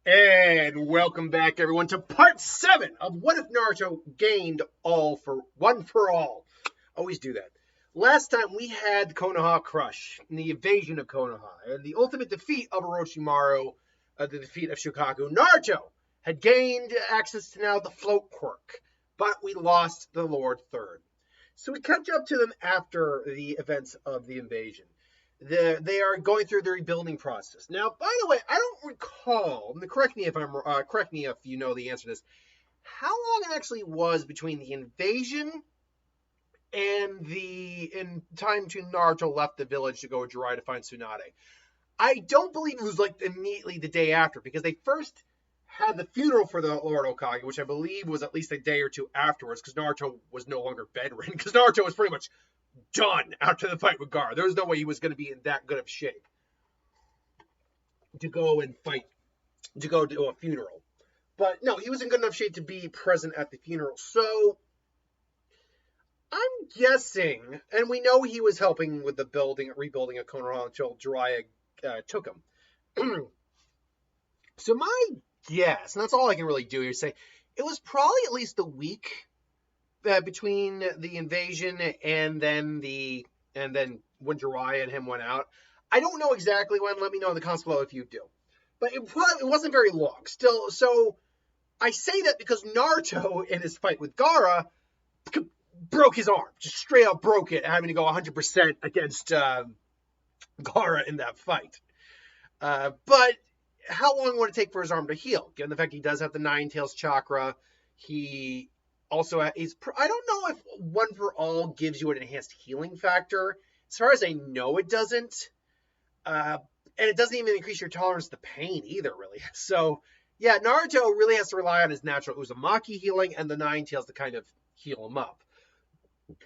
And welcome back, everyone, to part 7 of What If Naruto Gained All for One for All. Always do that. Last time we had Konoha Crush, and the invasion of Konoha, and the ultimate defeat of Orochimaru, the defeat of Shukaku. Naruto had gained access to now the float quirk, but we lost the Lord Third. So we catch up to them after the events of the invasion. They are going through the rebuilding process. Now, by the way, I don't recall. Correct me if you know the answer to this. How long it actually was between the invasion and in time to Naruto left the village to go with Jiraiya to find Tsunade? I don't believe it was like immediately the day after, because they first had the funeral for the Lord Hokage, which I believe was at least a day or two afterwards, because Naruto was no longer bedridden, because Naruto was pretty much done after the fight with Gaara. There was no way he was going to be in that good of shape to go and fight, to go to a funeral. But no, he was in good enough shape to be present at the funeral. So I'm guessing, and we know he was helping with the rebuilding of Konoha until Jiraiya took him. So my guess, and that's all I can really do here, say it was probably at least a week between the invasion and then when Jiraiya and him went out. I don't know exactly when. Let me know in the comments below if you do. But it wasn't very long. Still, so I say that because Naruto in his fight with Gaara broke his arm, just straight up broke it, having to go 100% against Gaara in that fight. But how long would it take for his arm to heal? Given the fact he does have the Nine Tails chakra, he also, I don't know if One for All gives you an enhanced healing factor. As far as I know, it doesn't. And it doesn't even increase your tolerance to pain either, really. So, yeah, Naruto really has to rely on his natural Uzumaki healing and the Nine Tails to kind of heal him up.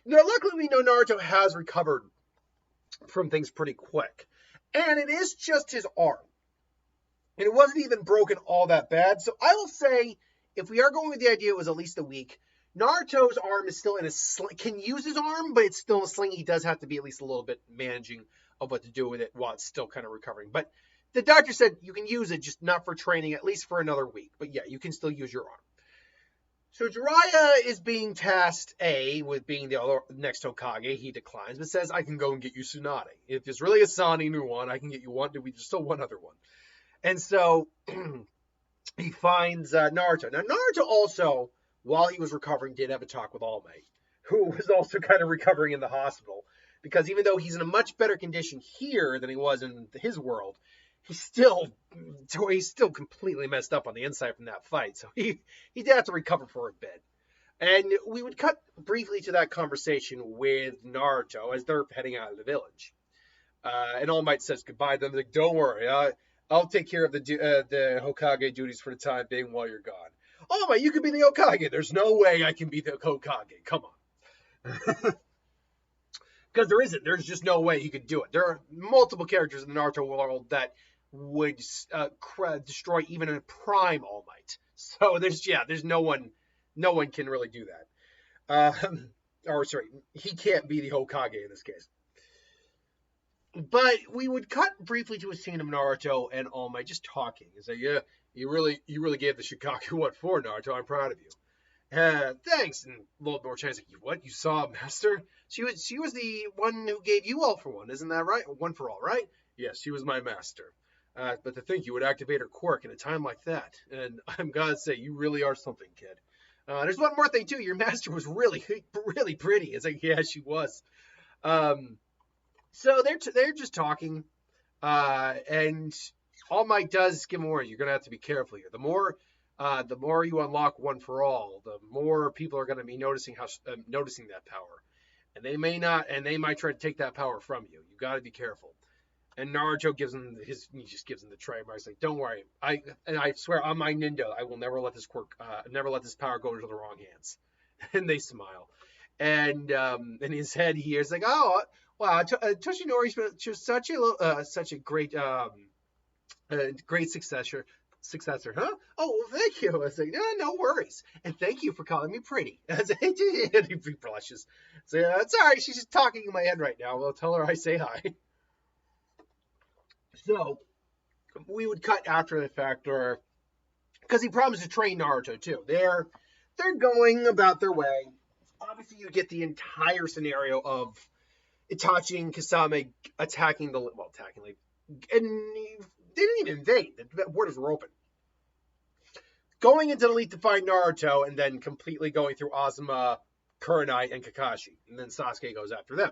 Now, luckily, we know Naruto has recovered from things pretty quick. And it is just his arm. And it wasn't even broken all that bad. So I will say, if we are going with the idea it was at least a week, Naruto's arm is still in a sling, can use his arm, but it's still in a sling. He does have to be at least a little bit managing of what to do with it while it's still kind of recovering. But the doctor said you can use it, just not for training, at least for another week. But yeah, you can still use your arm. So Jiraiya is being tasked, with being the next Hokage. He declines, but says, I can go and get you Tsunade. If there's really a Sannin new one, I can get you one. There's still one other one. And so he finds Naruto. Now, Naruto also, while he was recovering, did have a talk with All Might, who was also kind of recovering in the hospital. Because even though he's in a much better condition here than he was in his world, he's still completely messed up on the inside from that fight. So he did have to recover for a bit. And we would cut briefly to that conversation with Naruto as they're heading out of the village. And All Might says goodbye to them. Like, don't worry, I'll take care of the Hokage duties for the time being while you're gone. All Might, you can be the Hokage. There's no way I can be the Hokage. Come on. Because there's just no way he could do it. There are multiple characters in the Naruto world that would destroy even a prime All Might. So there's no one can really do that. He can't be the Hokage in this case. But we would cut briefly to a scene of Naruto and All Might just talking. He's like, yeah, you really gave the Shukaku what for, Naruto. I'm proud of you. Thanks. And a little more chance like, what? You saw Master? She was the one who gave you all for one, isn't that right? One for all, right? Yes, she was my master. But to think you would activate her quirk in a time like that. And I'm gonna say, you really are something, kid. There's one more thing, too. Your master was really, really pretty. It's like, yeah, she was. So they're just talking. And All Might does give him a warning. You're going to have to be careful here. The more you unlock One for All, the more people are going to be noticing that power. And they might try to take that power from you. You got to be careful. And Naruto gives him the trademark. He's like, don't worry. I swear on my Nindo, I will never let this power go into the wrong hands. And they smile. And in his head, he hears like, oh, wow, Toshinori's such a great successor, huh? Oh, well, thank you. I was like, no worries. And thank you for calling me pretty. And he blushes. So, it's all right. She's just talking in my head right now. Well, tell her I say hi. So we would cut after the fact, or because he promised to train Naruto too. They're going about their way. Obviously, you get the entire scenario of Itachi and Kisame attacking and they didn't even invade. The borders were open. Going into the lead to find Naruto, and then completely going through Azuma, Kurenai, and Kakashi, and then Sasuke goes after them.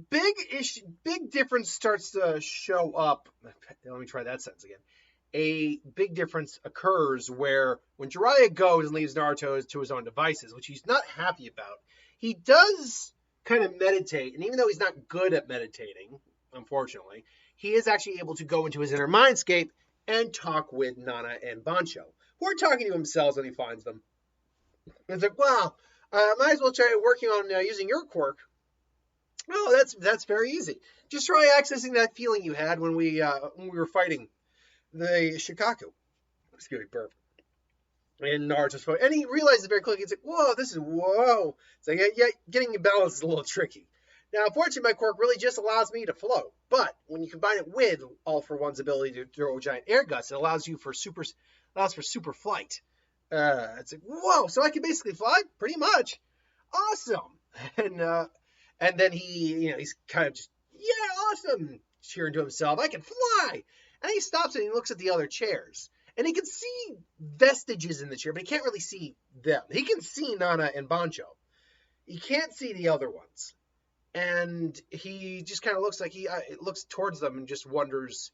Big difference starts to show up. Let me try that sentence again. A big difference occurs where when Jiraiya goes and leaves Naruto to his own devices, which he's not happy about, he does kind of meditate, and even though he's not good at meditating, unfortunately, he is actually able to go into his inner mindscape and talk with Nana and Bancho, who are talking to themselves when he finds them. And it's like, wow, might as well try working on using your quirk. Oh, that's very easy. Just try accessing that feeling you had when we were fighting the Shikaku. Excuse me, burp. And Naruto's phone, and he realizes very quickly. He's like, whoa. It's like, yeah, getting your balance is a little tricky. Now, unfortunately, my quirk really just allows me to float. But when you combine it with All for One's ability to throw giant air gusts, it allows for super flight. It's like, whoa, so I can basically fly? Pretty much. Awesome. And then he's kind of just, yeah, awesome, cheering to himself. I can fly. And he stops and he looks at the other chairs. And he can see vestiges in the chair, but he can't really see them. He can see Nana and Bancho. He can't see the other ones. And he just kind of looks like he looks towards them and just wonders,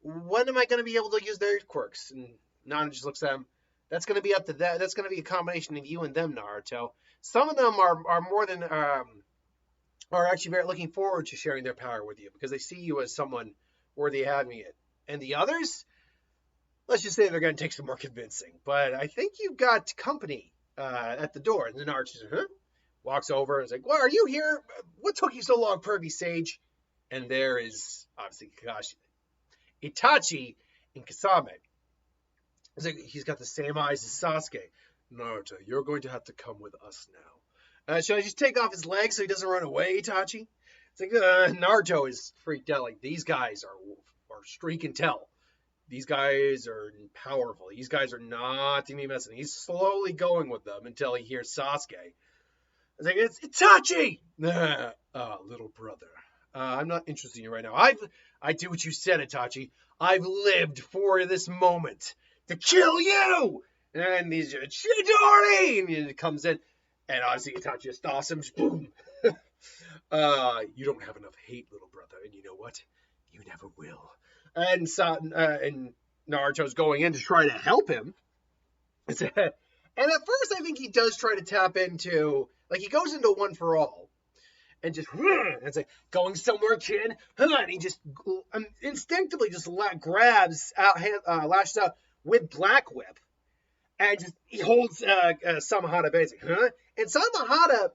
when am I going to be able to use their quirks? And Nana just looks at him. That's going to be up to that. That's going to be a combination of you and them, Naruto. Some of them are more than are actually very looking forward to sharing their power with you because they see you as someone worthy of having it. And the others, let's just say they're going to take some more convincing. But I think you've got company at the door. And then Naruto says, walks over and is like, well, are you here? What took you so long, pervy sage? And there is, obviously, Kakashi. Itachi and Kisame. It's like, he's got the same eyes as Sasuke. Naruto, you're going to have to come with us now. Should I just take off his legs so he doesn't run away, Itachi? It's like, Naruto is freaked out. Like, these guys are streak and tell. These guys are powerful. These guys are not to be messing. He's slowly going with them until he hears Sasuke. It's like, it's Itachi! Little brother. I'm not interested in you right now. I do what you said, Itachi. I've lived for this moment to kill you! And he's Chidori! And it comes in. And obviously Itachi just stops him. Boom! You don't have enough hate, little brother. And you know what? You never will. And Naruto's going in to try to help him. And at first, I think he does try to tap into, like, he goes into one for all. And just, it's like, going somewhere, kid. And he just instinctively just lashes out with Black Whip. And just, he holds Samahata basically. And Samahata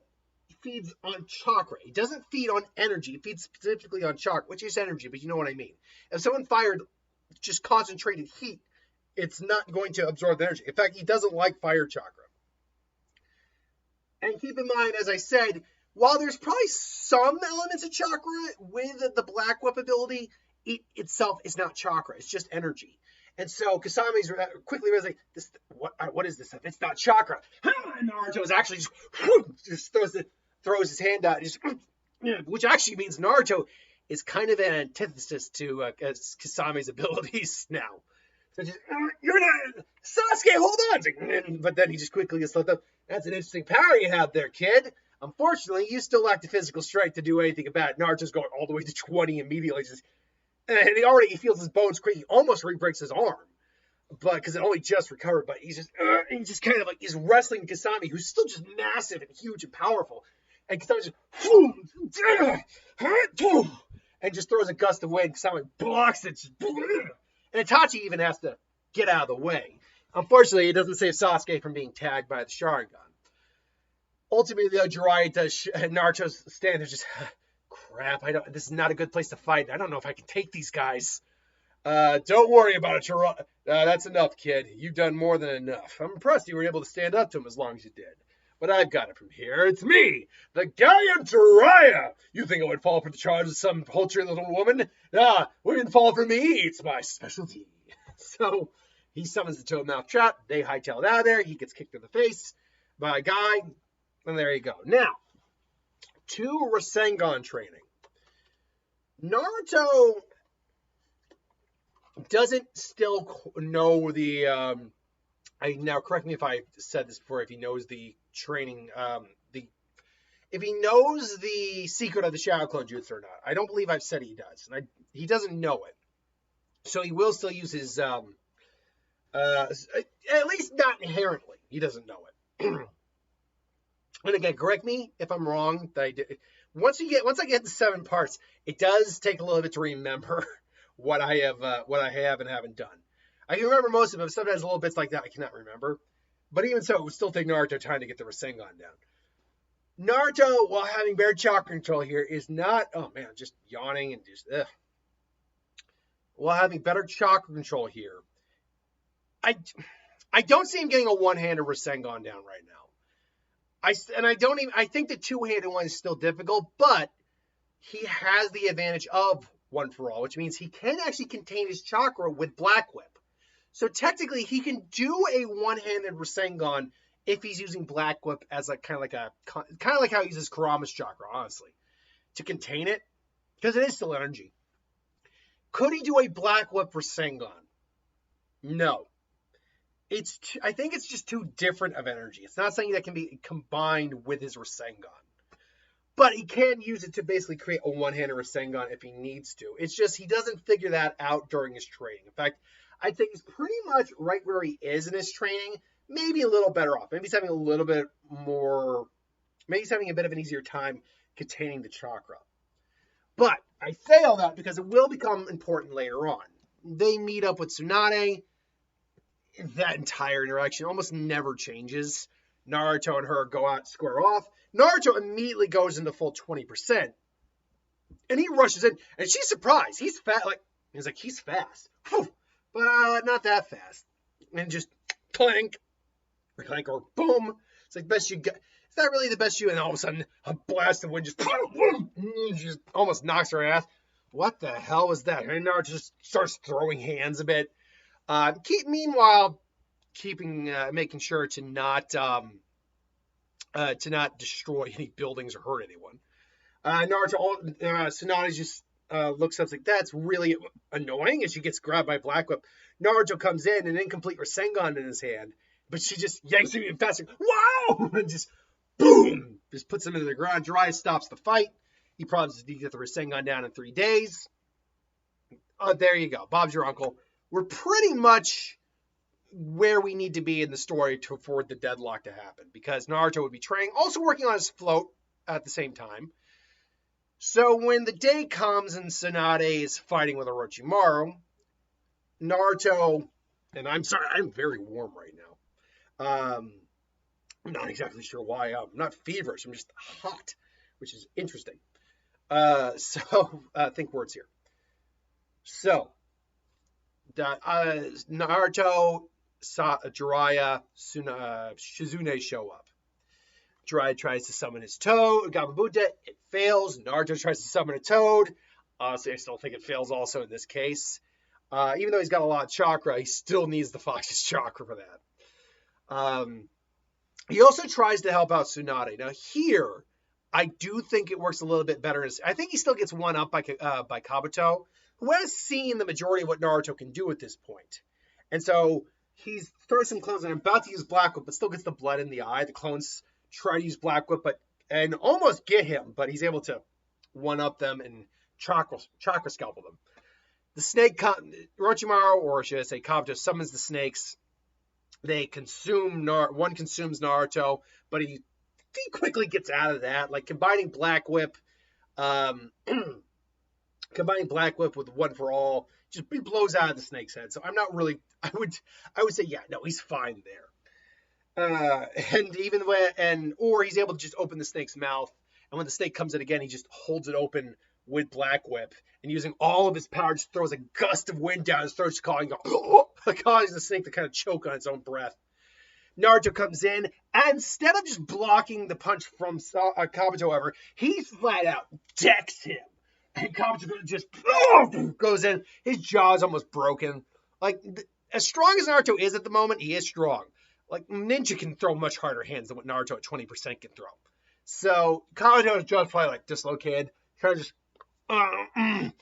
feeds on chakra. He doesn't feed on energy. He feeds specifically on chakra, which is energy, but you know what I mean. If someone fired just concentrated heat, it's not going to absorb the energy. In fact, he doesn't like fire chakra. And keep in mind, as I said, while there's probably some elements of chakra with the Black Whip ability, it itself is not chakra. It's just energy. And so Kasame's quickly like, what is this stuff? It's not chakra. And Naruto is actually just throws his hand out, which actually means Naruto is kind of an antithesis to Kasame's abilities now. So just, you're not, Sasuke, hold on! But then he just quickly gets let up. That's an interesting power you have there, kid. Unfortunately, you still lack the physical strength to do anything about it. Naruto's going all the way to 20 immediately. And he feels his bones creaking. Almost re-breaks his arm. But because it only just recovered. But he's just kind of like, he's wrestling Kisame, who's still just massive and huge and powerful. And Kisame just, and just throws a gust of wind. Kisame blocks it. And Itachi even has to get out of the way. Unfortunately, it doesn't save Sasuke from being tagged by the Sharingan. Ultimately, though, Jiraiya does, Naruto's stand there just, crap, this is not a good place to fight. I don't know if I can take these guys. Don't worry about it, Jiraiya. That's enough, kid. You've done more than enough. I'm impressed you were able to stand up to him as long as you did. But I've got it from here. It's me, the Gallant Jiraiya. You think I would fall for the charge of some paltry little woman? Wouldn't fall for me. It's my specialty. So he summons the Toad Mouth Trap. They hightail it out of there. He gets kicked in the face by a guy. And there you go. Now, to Rasengan training. Naruto doesn't still know the... now, correct me if I said this before, if he knows the training... if he knows the secret of the Shadow Clone Jutsu or not. I don't believe I've said he does. And he doesn't know it. So he will still use his... at least not inherently. He doesn't know it. And again, correct me if I'm wrong. Once I get the 7 parts, it does take a little bit to remember what I have and haven't done. I can remember most of them. Sometimes little bits like that I cannot remember. But even so, it would still take Naruto time to get the Rasengan down. Naruto, while having better chakra control here, is not... Oh man, just yawning and just... Ugh. While having better chakra control here, I don't see him getting a one-handed Rasengan down right now. I think the two-handed one is still difficult, but he has the advantage of One for All, which means he can actually contain his chakra with Black Whip. So technically, he can do a one-handed Rasengan if he's using Black Whip as a kind of like how he uses Kurama's chakra, honestly, to contain it, because it is still energy. Could he do a Black Whip Rasengan? No. I think it's just too different of energy. It's not something that can be combined with his Rasengan. But he can use it to basically create a one-handed Rasengan if he needs to. It's just he doesn't figure that out during his training. In fact, I think he's pretty much right where he is in his training. Maybe a little better off. Maybe he's having a little bit more... Maybe he's having a bit of an easier time containing the chakra. But I say all that because it will become important later on. They meet up with Tsunade. That entire interaction almost never changes. Naruto and her go out square off. Naruto immediately goes into full 20%. And he rushes in. And she's surprised. He's fast. He's fast. Whew. But not that fast. And just clank. Or clank or boom. It's like best you get. Is that really the best you? And all of a sudden, a blast of wind just boom. Just almost knocks her ass. What the hell was that? And Naruto just starts throwing hands a bit. Meanwhile, making sure to not destroy any buildings or hurt anyone. Tsunade just looks up like that's really annoying, and she gets grabbed by Black Whip. Naruto comes in, an incomplete Rasengan in his hand, but she just yanks him even faster. Wow! And just boom, just puts him into the ground. Jiraiya stops the fight. He promises to get the Rasengan down in 3 days. There you go. Bob's your uncle. We're pretty much where we need to be in the story to afford the deadlock to happen, because Naruto would be training, also working on his float at the same time. So when the day comes and Tsunade is fighting with Orochimaru, Naruto, and I'm sorry, I'm very warm right now. I'm not exactly sure why. I'm not feverish. I'm just hot, which is interesting. Think words here. So, Naruto, Jiraiya, Shizune show up. Jiraiya tries to summon his toad, Gababuta. It fails. Naruto tries to summon a toad. Honestly, I still think it fails also in this case. Even though he's got a lot of chakra, he still needs the Fox's chakra for that. He also tries to help out Tsunade. Now here, I do think it works a little bit better. I think he still gets one up by Kabuto, who has seen the majority of what Naruto can do at this point. And so he throws some clones and about to use Black Whip, but still gets the blood in the eye. The clones try to use Black Whip and almost get him, but he's able to one-up them and chakra scalpel them. The snake, Orochimaru, or should I say Kabuto, summons the snakes. They consume, one consumes Naruto, but he quickly gets out of that. Like combining Black Whip with One for All, just he blows out of the snake's head. So I'm not really, I would say, yeah, no, he's fine there. Or he's able to just open the snake's mouth, and when the snake comes in again, he just holds it open with Black Whip, and using all of his power, just throws a gust of wind down his throat, just causing the snake to kind of choke on its own breath. Naruto comes in, and instead of just blocking the punch from Kabuto, however, he flat out decks him. And Kabuto just goes in. His jaw is almost broken. Like, as strong as Naruto is at the moment, he is strong. Like, Ninja can throw much harder hands than what Naruto at 20% can throw. So, Kabuto's just probably like dislocated, trying to just, I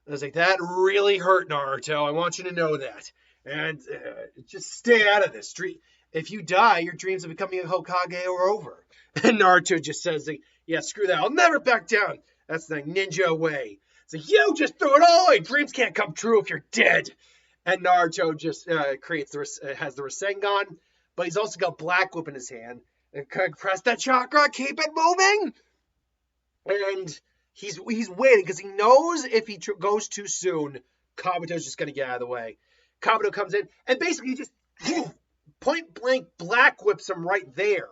was like, that really hurt, Naruto. I want you to know that. And just stay out of this. If you die, your dreams of becoming a Hokage are over. And Naruto just says, like, yeah, screw that. I'll never back down. That's the ninja way. It's like, you just throw it all away. Dreams can't come true if you're dead. And Naruto just has the Rasengan, but he's also got Black Whip in his hand. And press that chakra, keep it moving. And he's waiting because he knows if he goes too soon, Kabuto's just going to get out of the way. Kabuto comes in and basically just point blank Black Whips him right there.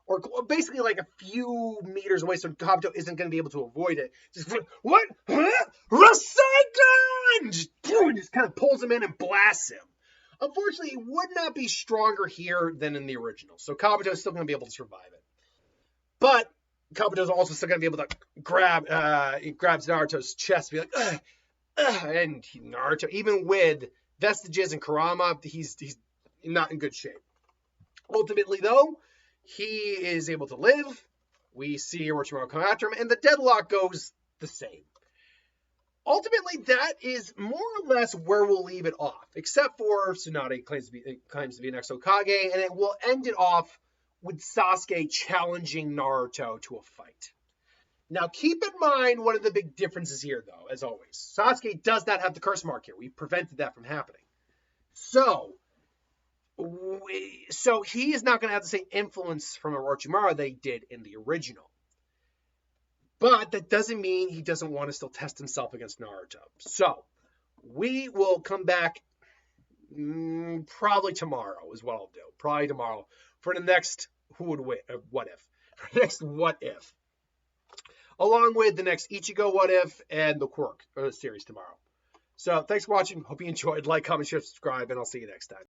Or basically like a few meters away, so Kabuto isn't going to be able to avoid it. Just, what? Huh? Rasengan! Just kind of pulls him in and blasts him. Unfortunately, he would not be stronger here than in the original. So Kabuto is still going to be able to survive it. But Kabuto is also still going to be able to he grabs Naruto's chest and be like, and Naruto, even with vestiges and Kurama, he's not in good shape. Ultimately, though, he is able to live. We see Orochimaru come after him, and the deadlock goes the same. Ultimately, that is more or less where we'll leave it off, except for Tsunade claims to be an ex-Hokage, and it will end it off with Sasuke challenging Naruto to a fight. Now, keep in mind one of the big differences here, though, as always. Sasuke does not have the curse mark here. We prevented that from happening. So he is not going to have the same influence from Orochimaru they did in the original. But that doesn't mean he doesn't want to still test himself against Naruto. So, we will come back probably tomorrow is what I'll do. Probably tomorrow for the next What If. Along with the next Ichigo What If and the Quirk series tomorrow. So, thanks for watching. Hope you enjoyed. Like, comment, share, subscribe, and I'll see you next time.